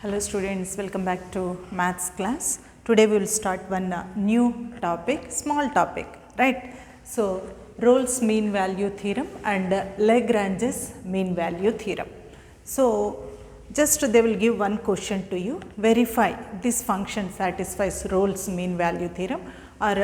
Hello students, welcome back to maths class. Today we will start one new topic, small topic, right? So Rolle's mean value theorem and Lagrange's mean value theorem. So just they will give one question to you, verify this function satisfies Rolle's mean value theorem or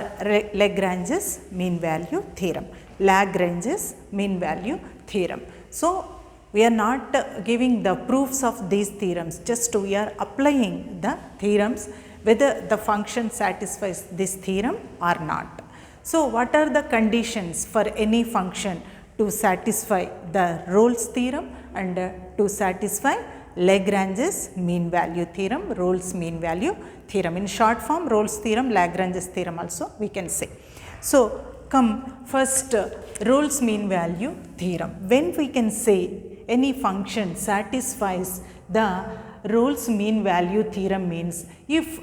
Lagrange's mean value theorem. Lagrange's mean value theorem. So we are not giving the proofs of these theorems, just we are applying the theorems whether the function satisfies this theorem or not. So what are the conditions for any function to satisfy the Rolle's theorem and to satisfy Lagrange's mean value theorem, Rolle's mean value theorem. In short form, Rolle's theorem, Lagrange's theorem also we can say. So come first Rolle's mean value theorem. When we can say any function satisfies the Rolle's mean value theorem means if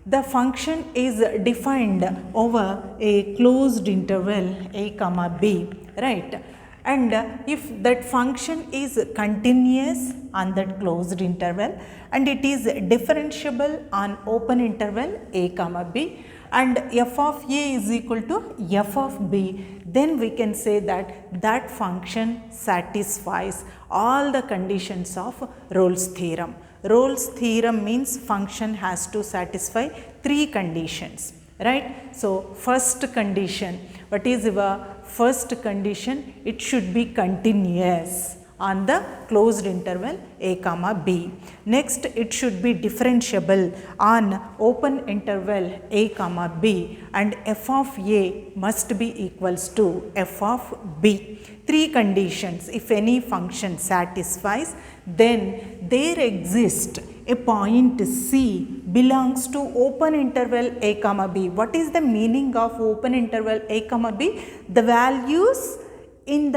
the function is defined over a closed interval a comma b, right? And if that function is continuous on that closed interval and it is differentiable on open interval a comma b and f of a is equal to f of b, then we can say that that function satisfies all the conditions of Rolle's theorem. Rolle's theorem means function has to satisfy three conditions, right? So first condition, what is your first condition? It should be continuous on the closed interval a comma b. Next, it should be differentiable on open interval a comma b and f of a must be equals to f of b. Three conditions. If any function satisfies, then there exists a point C belongs to open interval a comma b. What is the meaning of open interval a comma b? The values in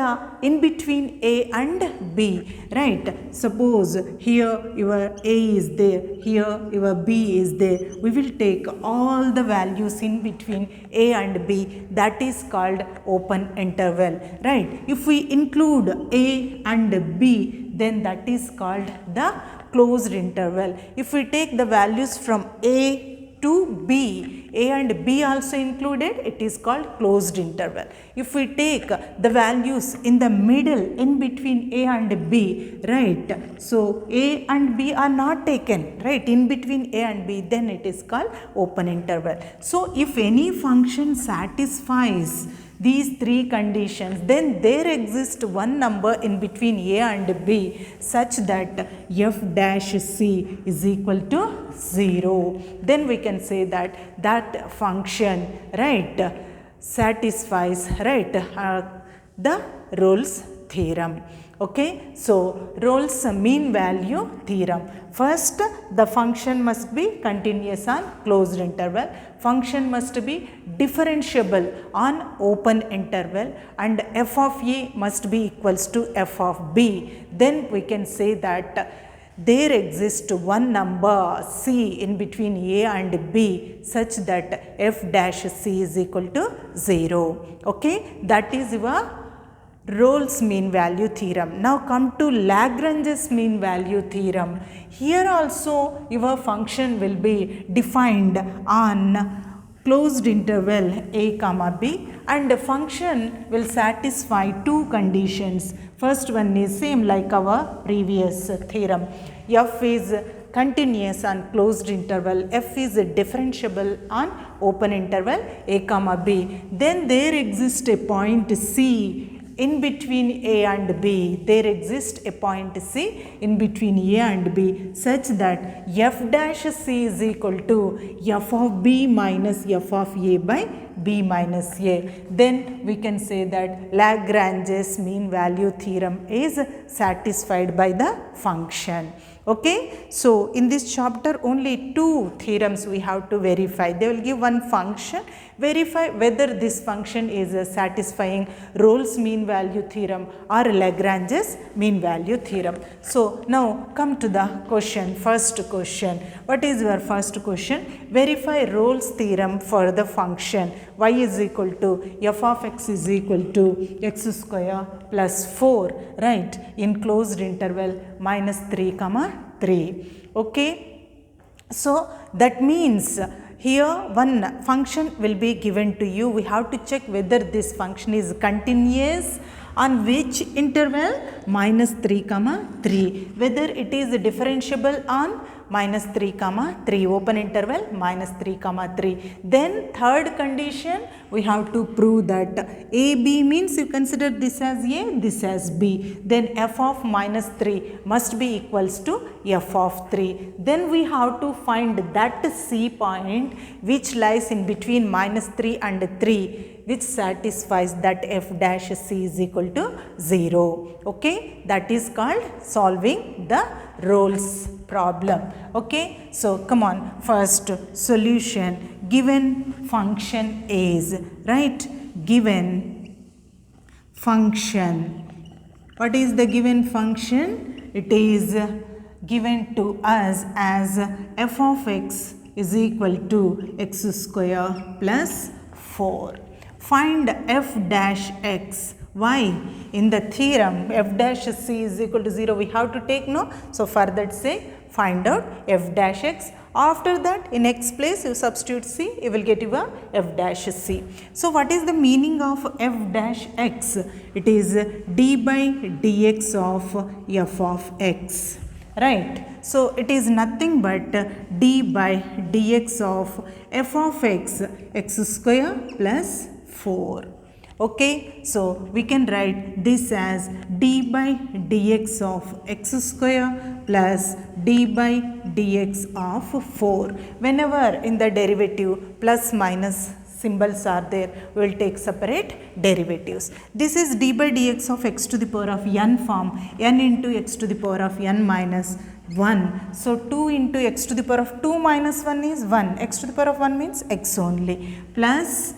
between a and b, right? Suppose here your a is there, here your b is there. We will take all the values in between a and b, that is called open interval, right? If we include a and b, then that is called the closed interval. If we take the values from a to b, a and b also included, it is called closed interval. If we take the values in the middle, in between a and b, right, so a and b are not taken, right, in between a and b, then it is called open interval. So if any function satisfies these three conditions, then there exists one number in between a and b such that f dash c is equal to 0. Then we can say that that function, right, satisfies, right, the Rolle's theorem. Okay, so Rolle's mean value theorem. First, the function must be continuous on closed interval. Function must be differentiable on open interval and f of a must be equals to f of b. Then we can say that there exists one number c in between a and b such that f dash c is equal to 0. Okay, that is your Rolle's mean value theorem. Now come to Lagrange's mean value theorem. Here also your function will be defined on closed interval a comma b and the function will satisfy two conditions. First one is same like our previous theorem. F is continuous on closed interval, f is differentiable on open interval a comma b. Then there exists a point C in between a and b, there exists a point C in between a and b such that f dash c is equal to f of b minus f of a by b minus a. Then we can say that Lagrange's mean value theorem is satisfied by the function. Okay, so in this chapter only two theorems we have to verify. They will give one function, verify whether this function is satisfying Rolle's mean value theorem or Lagrange's mean value theorem. So now come to the question, first question. What is your first question? Verify Rolle's theorem for the function y is equal to f of x is equal to x square plus 4, right, in closed interval minus 3 comma 3. Okay. So that means here one function will be given to you. We have to check whether this function is continuous on which interval, minus 3 comma 3, whether it is differentiable on minus 3 comma 3, open interval minus 3 comma 3. Then third condition, we have to prove that AB means you consider this as A, this as B. Then f of minus 3 must be equals to f of 3. Then we have to find that C point which lies in between minus 3 and 3, which satisfies that f dash C is equal to 0. Okay, that is called solving the Rolle's problem. Okay, so come on, first solution, given function is, right, given function, what is the given function? It is given to us as f of x is equal to x square plus 4. Find f dash x. Why? In the theorem f dash c is equal to 0 we have to take, no? So for that sake find out f dash x. After that in x place you substitute c, you will get your f dash c. So what is the meaning of f dash x? It is d by dx of f of x. Right. So it is nothing but d by dx of f of x, x square plus 4. Okay, so we can write this as d by dx of x square plus d by dx of 4. Whenever in the derivative plus minus symbols are there, we will take separate derivatives. This is d by dx of x to the power of n form, n into x to the power of n minus 1. So 2 into x to the power of 2 minus 1 is 1, x to the power of 1 means x only, plus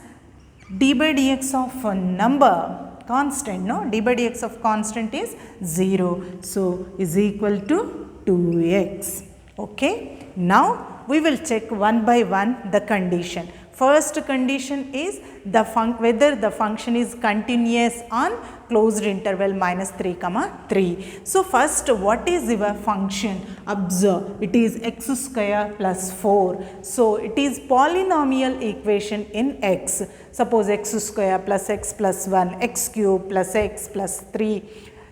d by dx of a number constant, no, d by dx of constant is 0, so is equal to 2x. Okay, now we will check one by one the condition. First condition is the whether the function is continuous on closed interval minus 3 comma 3. So first, what is your function? Observe, it is x square plus 4. So it is polynomial equation in x. Suppose x square plus x plus 1, x cube plus x plus 3.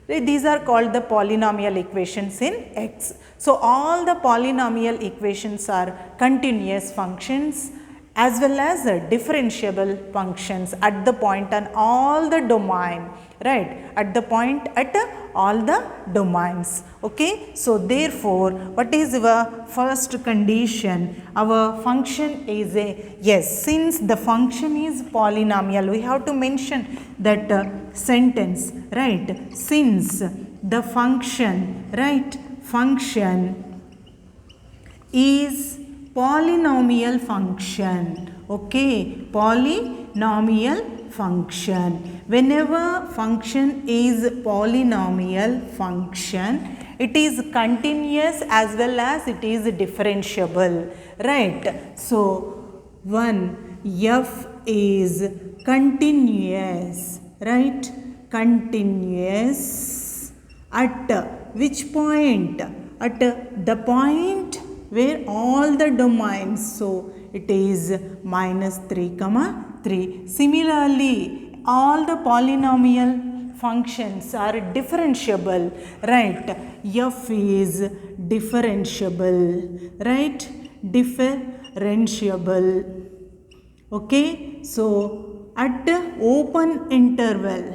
These are called the polynomial equations in x. So all the polynomial equations are continuous functions as well as differentiable functions at the point on all the domain, right, at the point at all the domains. Okay, so therefore what is our first condition? Our function is a, yes, since the function is polynomial, we have to mention that sentence, right, since the function, right, function is polynomial function. Okay, polynomial function. Whenever function is polynomial function, it is continuous as well as it is differentiable, right? So one, f is continuous, right, continuous at which point? At the point where all the domains, so it is minus 3 comma 3. Similarly, all the polynomial functions are differentiable, right? F is differentiable, right? Differentiable. Okay, so at the open interval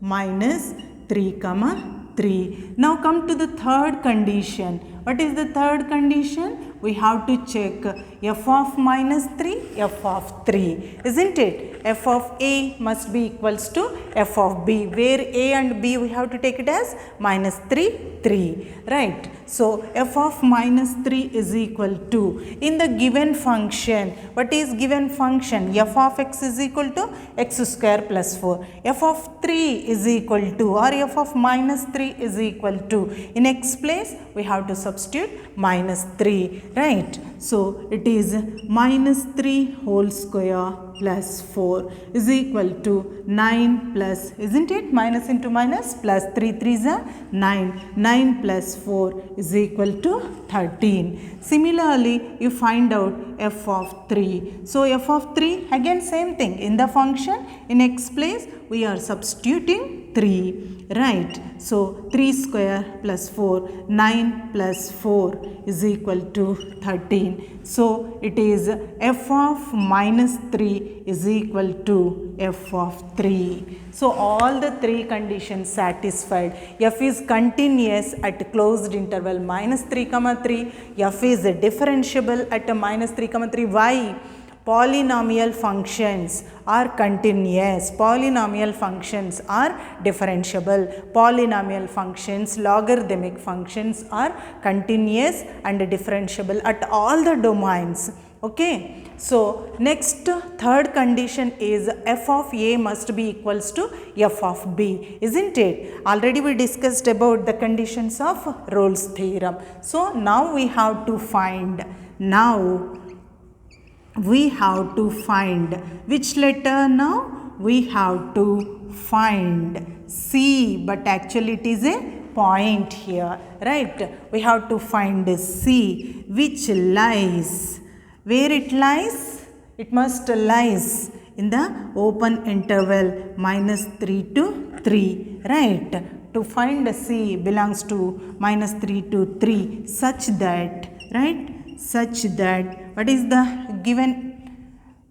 minus 3 comma 3. Now come to the third condition. What is the third condition? We have to check f of minus 3, f of 3, isn't it? F of a must be equals to f of b, where a and b we have to take it as minus 3, 3, right? So f of minus 3 is equal to, in the given function, what is given function? F of x is equal to x square plus 4. F of 3 is equal to, or f of minus 3 is equal to, in x place we have to substitute minus 3. right? So it is minus 3 whole square plus 4 is equal to 9 plus, isn't it? Minus into minus plus 3 3s are 9. 9 plus 4 is equal to 13. Similarly, you find out f of 3. So f of 3, again same thing. In the function, in x place, we are substituting 3. Right. So 3 square plus 4, 9 plus 4 is equal to 13. So it is f of minus 3 is equal to f of 3. So all the three conditions satisfied. F is continuous at closed interval minus 3 comma 3. F is differentiable at minus 3 comma 3. Why? Polynomial functions are continuous. Polynomial functions are differentiable. Polynomial functions, logarithmic functions are continuous and differentiable at all the domains. Okay. So next, third condition is f of a must be equals to f of b, isn't it? Already we discussed about the conditions of Rolle's theorem. So now we have to find, which letter now? We have to find C, but actually it is a point here, right? We have to find C, which lies, where it lies? It must lies in the open interval minus 3 to 3, right? To find C belongs to minus 3 to 3 such that, right? Such that, what is the given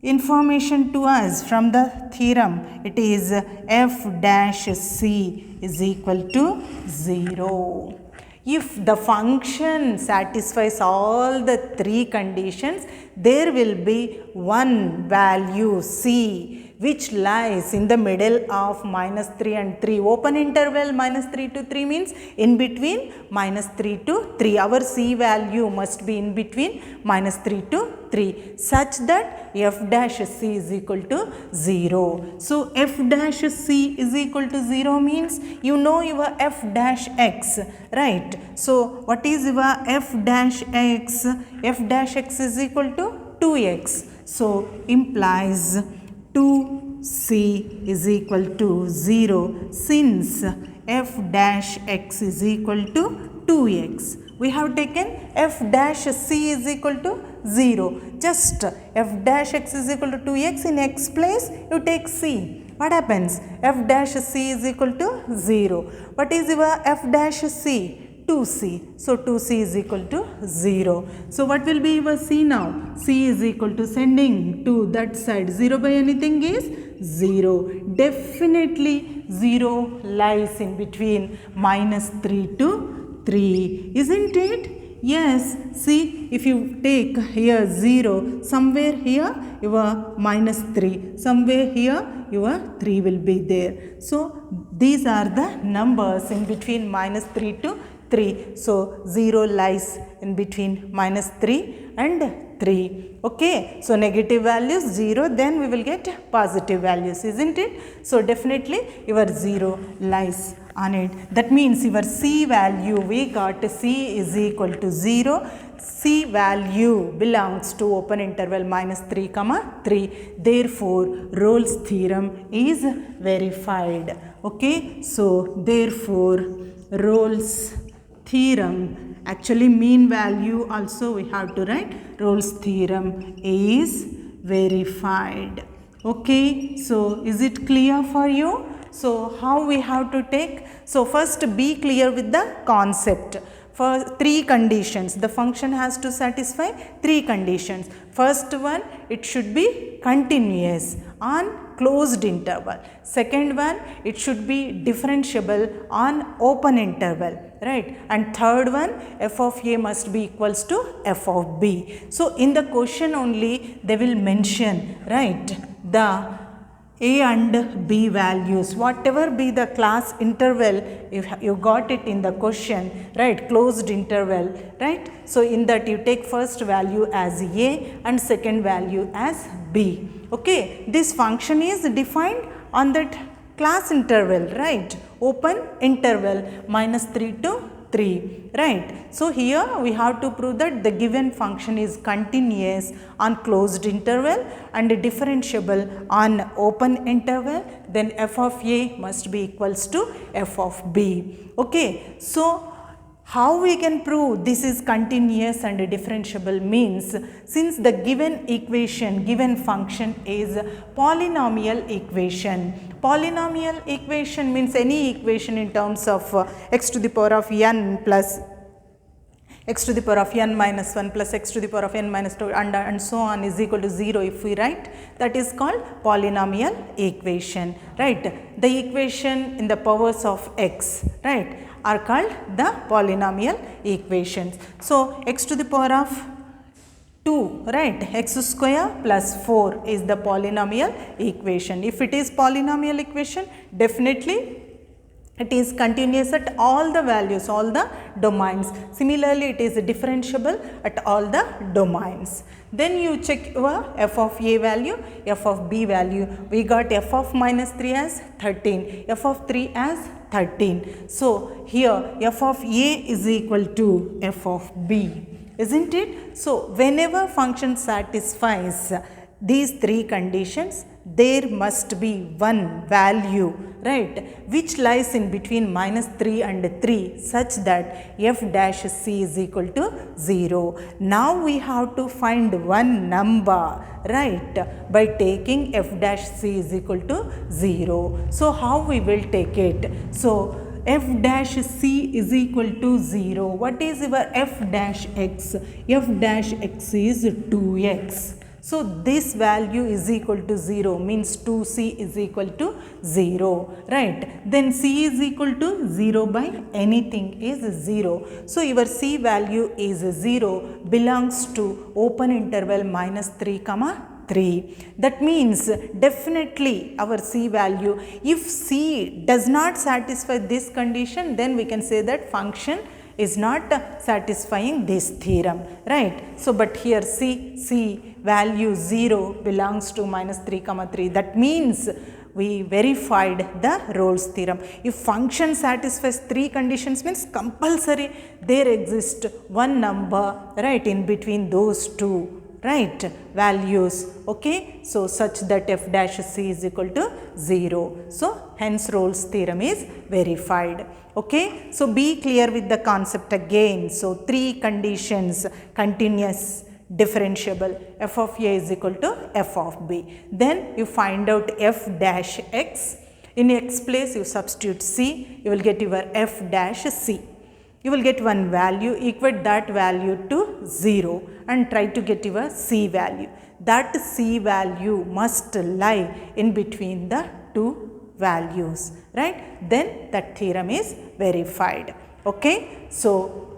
information to us from the theorem? It is f dash c is equal to 0. If the function satisfies all the three conditions, there will be one value c which lies in the middle of minus 3 and 3. Open interval minus 3 to 3 means in between minus 3 to 3. Our c value must be in between minus 3 to 3 such that f dash c is equal to 0. So f dash c is equal to 0 means you know your f dash x, right? So what is your f dash x? F dash x is equal to 2x. So implies 2c is equal to 0 since f dash x is equal to 2x. We have taken f dash c is equal to 0. Just f dash x is equal to 2x, in x place you take c. What happens? F dash c is equal to 0. What is your f dash c? 2c. So 2c is equal to 0. So what will be your c now? C is equal to, sending to that side, 0 by anything is 0. Definitely 0 lies in between minus 3 to 3, isn't it? Yes, see, if you take here 0, somewhere here your minus 3, somewhere here your 3 will be there. So these are the numbers in between minus 3 to 3. So 0 lies in between minus 3 and 3. Okay. So negative values 0, then we will get positive values, isn't it? So definitely your 0 lies on it. That means your C value, we got C is equal to 0. C value belongs to open interval minus 3 comma 3. Therefore Rolle's theorem is verified. Okay. So therefore Rolle's theorem, actually mean value also we have to write, Rolle's theorem is verified. Okay. So is it clear for you? So how we have to take? So first be clear with the concept. For three conditions, the function has to satisfy three conditions. First one, it should be continuous on closed interval. Second one, it should be differentiable on open interval, right? And third one, f of a must be equals to f of b. So in the question only they will mention, right, the a and b values, whatever be the class interval, if you got it in the question, right, closed interval, right? So in that you take first value as a and second value as b. Okay. This function is defined on that class interval, right, open interval minus 3 to 3, right? So here we have to prove that the given function is continuous on closed interval and differentiable on open interval, then f of a must be equals to f of b. Okay, so how we can prove this is continuous and differentiable means, since the given equation, given function is polynomial equation. Polynomial equation means any equation in terms of x to the power of n plus x to the power of n minus 1 plus x to the power of n minus 2 and so on is equal to 0 if we write, that is called polynomial equation, right? The equation in the powers of x, right, are called the polynomial equations. So x to the power of 2, right, x square plus 4 is the polynomial equation. If it is polynomial equation, definitely it is continuous at all the values, all the domains. Similarly, it is differentiable at all the domains. Then you check your f of a value, f of b value. We got f of minus 3 as 13, f of 3 as 13. So here f of a is equal to f of b, isn't it? So whenever function satisfies these three conditions, there must be one value, right, which lies in between minus 3 and 3 such that f dash c is equal to 0. Now we have to find one number, right, by taking f dash c is equal to 0. So how we will take it? So f dash c is equal to 0. What is your f dash x? F dash x is 2x. So this value is equal to 0 means 2c is equal to 0, right? Then c is equal to 0 by anything is 0. So your c value is 0, belongs to open interval minus 3 comma 3. That means definitely our c value, if c does not satisfy this condition, then we can say that function is not satisfying this theorem, right? So but here c value 0 belongs to minus 3 comma 3. That means we verified the Rolle's theorem. If function satisfies three conditions means compulsory there exists one number, right, in between those two, right, values. Okay, so such that f dash c is equal to 0. So hence Rolle's theorem is verified. Okay, so be clear with the concept again. So three conditions: continuous, differentiable, f of a is equal to f of b. Then you find out f dash x. In x place you substitute c, you will get your f dash c. You will get one value, equate that value to 0 and try to get your c value. That c value must lie in between the two values, right? Then that theorem is verified. Okay, so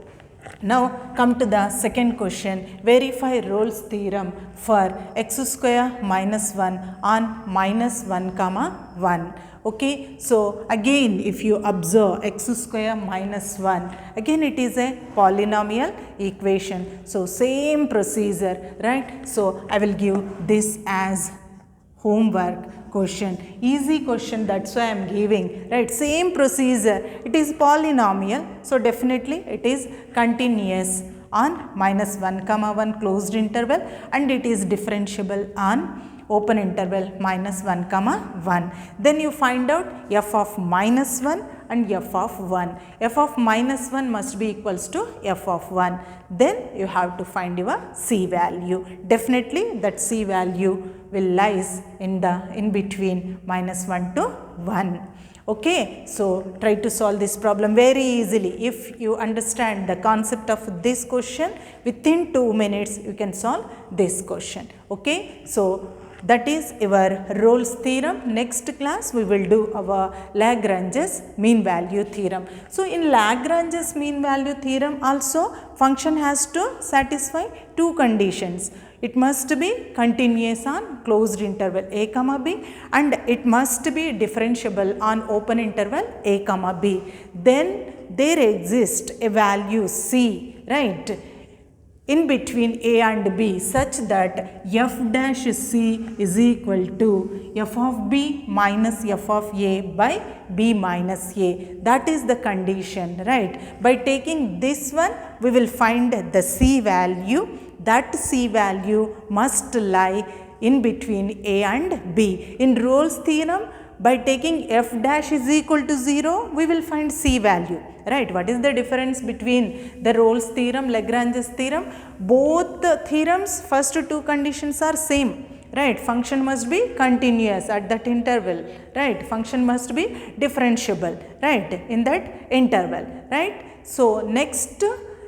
now come to the second question. Verify Rolle's theorem for x square minus 1 on minus 1 comma 1. Okay, so again if you observe x square minus 1, again it is a polynomial equation. So same procedure, right? So I will give this as homework question, easy question, that's why I am giving, right? Same procedure, it is polynomial, so definitely it is continuous on minus 1 comma 1 closed interval and it is differentiable on open interval minus 1 comma 1. Then you find out f of minus 1 and f of 1. F of minus 1 must be equals to f of 1. Then you have to find your c value. Definitely that c value will lies in between minus 1 to 1. Okay, so try to solve this problem very easily. If you understand the concept of this question, within 2 minutes you can solve this question. Okay, so that is your Rolle's theorem. Next class we will do our Lagrange's mean value theorem. So in Lagrange's mean value theorem also function has to satisfy two conditions. It must be continuous on closed interval a comma b and it must be differentiable on open interval a comma b. Then there exists a value c, right, in between A and B such that f dash c is equal to f of b minus f of a by b minus a. That is the condition, right? By taking this one, we will find the c value. That c value must lie in between A and B. In Rolle's theorem, by taking f dash is equal to 0, we will find c value, right? What is the difference between the Rolle's theorem, Lagrange's theorem? Both the theorems, first two conditions are same, right? Function must be continuous at that interval, right? Function must be differentiable, right, in that interval, right? So next,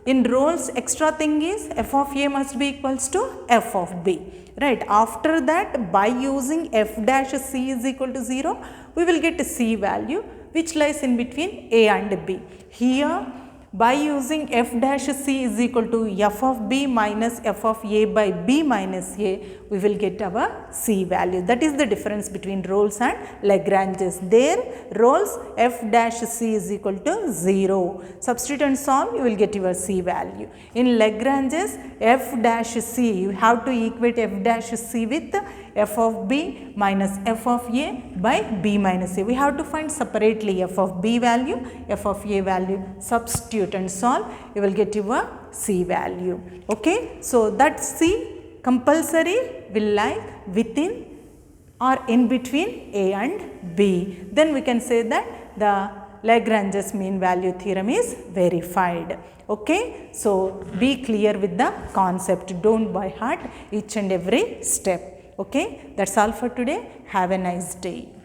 in Rolle's extra thing is f of a must be equals to f of b, right? After that, by using f dash c is equal to 0, we will get a c value which lies in between a and b. Here, by using f dash c is equal to f of b minus f of a by b minus a, we will get our c value. That is the difference between Rolle's and Lagrange's. There, Rolle's f dash c is equal to 0. Substitute and solve, you will get your c value. In Lagrange's, f dash c, you have to equate f dash c with f of b minus f of a by b minus a. We have to find separately f of b value, f of a value. Substitute and solve, you will get your c value. Okay, so that c compulsory will lie within or in between A and B. Then we can say that the Lagrange's mean value theorem is verified. Okay, so be clear with the concept. Don't by heart each and every step. Okay, that's all for today. Have a nice day.